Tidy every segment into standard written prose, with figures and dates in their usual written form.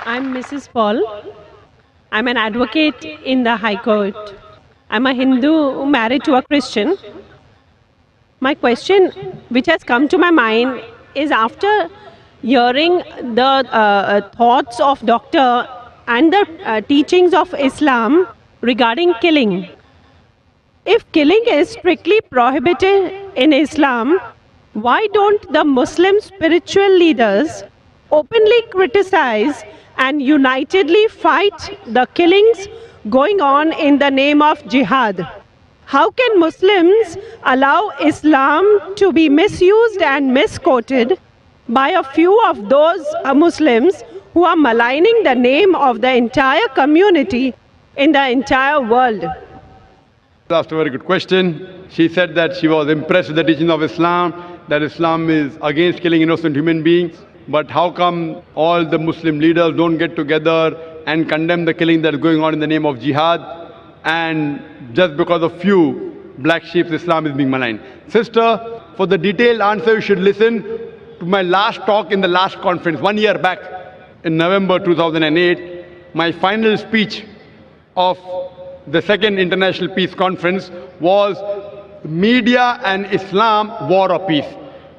I'm Mrs. Paul. I'm an advocate in the High Court. I'm a Hindu married to a Christian. My question, which has come to my mind, is after hearing the thoughts of Doctor and the teachings of Islam regarding killing. If killing is strictly prohibited in Islam, why don't the Muslim spiritual leaders openly criticize and unitedly fight the killings going on in the name of jihad? How can Muslims allow Islam to be misused and misquoted by a few of those Muslims who are maligning the name of the entire community in the entire world? Asked a very good question. She said that she was impressed with the teaching of Islam, that Islam is against killing innocent human beings. But how come all the Muslim leaders don't get together and condemn the killing that is going on in the name of jihad? And just because of few black sheep, Islam is being maligned. Sister, for the detailed answer, you should listen to my last talk in the last conference, 1 year back, in November 2008. My final speech of the second International Peace Conference was Media and Islam, War or Peace.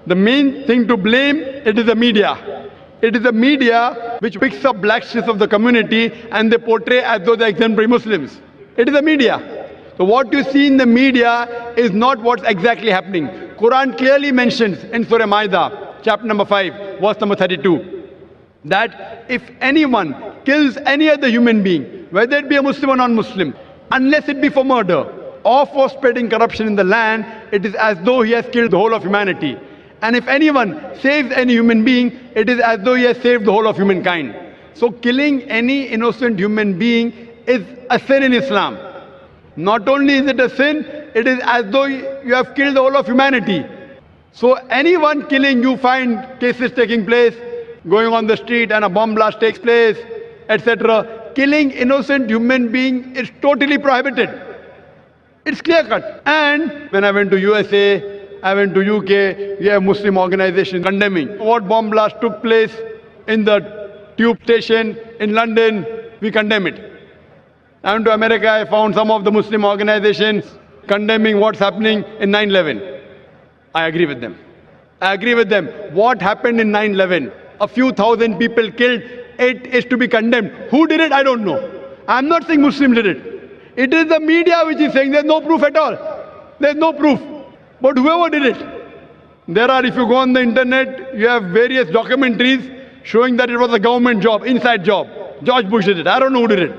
The main thing to blame, it is the media. It is the media which picks up black sheep of the community and they portray as though they're exemplary Muslims. It is the media. So what you see in the media is not what's exactly happening. Quran clearly mentions in Surah Maida, chapter number 5, verse number 32, that if anyone kills any other human being, whether it be a Muslim or non-Muslim, unless it be for murder or for spreading corruption in the land, it is as though he has killed the whole of humanity. And if anyone saves any human being, it is as though he has saved the whole of humankind. So killing any innocent human being is a sin in Islam. Not only is it a sin, it is as though you have killed the whole of humanity. So anyone killing, you find cases taking place, going on the street and a bomb blast takes place, etc. Killing innocent human being is totally prohibited. It's clear cut. And when I went to USA, I went to UK, we have Muslim organizations condemning what bomb blast took place in the tube station in London. We condemn it. I went to America, I found some of the Muslim organizations condemning what's happening in 9/11. I agree with them. I agree with them. What happened in 9/11? A few thousand people killed. It is to be condemned. Who did it? I don't know. I'm not saying Muslims did it. It is the media which is saying there's no proof at all. There's no proof. But whoever did it, there are, if you go on the internet, you have various documentaries showing that it was a government job, inside job. George Bush did it. I don't know who did it.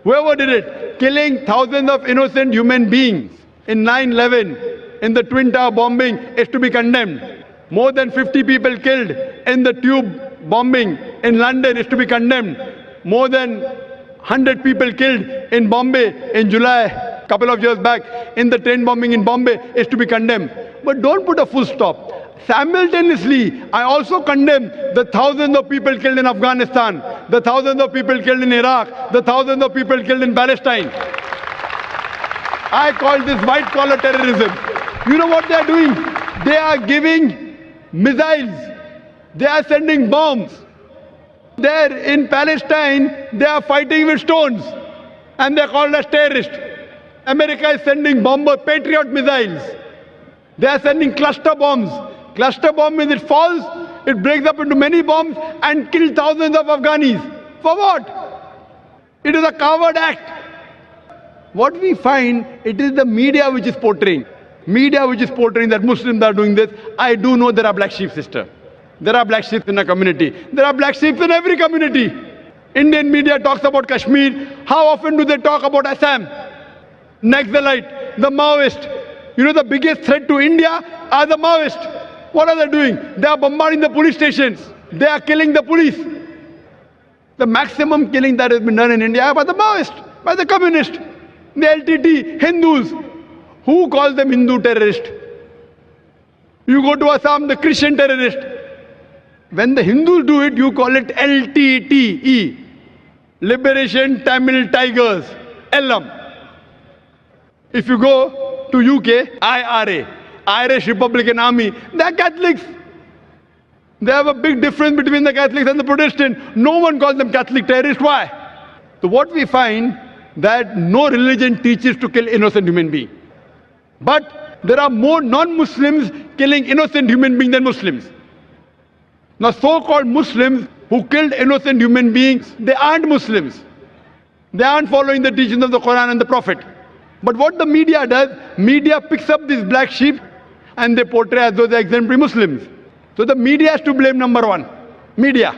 Whoever did it, killing thousands of innocent human beings in 9/11, in the Twin Tower bombing, is to be condemned. More than 50 people killed in the tube bombing in London is to be condemned. More than 100 people killed in Bombay in July, a couple of years back, in the train bombing in Bombay is to be condemned. But don't put a full stop. Simultaneously, I also condemn the thousands of people killed in Afghanistan, the thousands of people killed in Iraq, the thousands of people killed in Palestine. I call this white-collar terrorism. You know what they are doing? They are giving missiles. They are sending bombs. There in Palestine, they are fighting with stones. And they are called as terrorists. America is sending bomber Patriot missiles. They are sending cluster bombs. Cluster bomb means it falls, it breaks up into many bombs and kills thousands of Afghanis. For what? It is a coward act. What we find, it is the media which is portraying. Media which is portraying that Muslims are doing this. I do know there are black sheep, sister. There are black sheep in a community. There are black sheep in every community. Indian media talks about Kashmir. How often do they talk about Assam? Naxalite, the Maoist. You know the biggest threat to India are the Maoists. What are they doing? They are bombarding the police stations. They are killing the police. The maximum killing that has been done in India by the Maoists, by the communists, the LTT, Hindus. Who calls them Hindu terrorists? You go to Assam, the Christian terrorist. When the Hindus do it, you call it LTTE. Liberation Tamil Tigers. LM. If you go to UK, IRA. Irish Republican Army. They are Catholics. They have a big difference between the Catholics and the Protestants. No one calls them Catholic terrorists. Why? So what we find, that no religion teaches to kill innocent human beings. But there are more non-Muslims killing innocent human beings than Muslims. Now so-called Muslims who killed innocent human beings, they aren't Muslims. They aren't following the teachings of the Quran and the Prophet. But what the media does, media picks up these black sheep and they portray as though they're exemplary Muslims. So the media has to blame, number one. Media.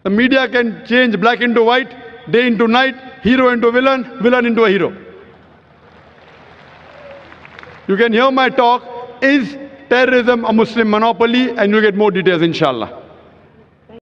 The media can change black into white, day into night, hero into villain, villain into a hero. You can hear my talk, Is Terrorism a Muslim Monopoly? And you'll get more details, inshallah.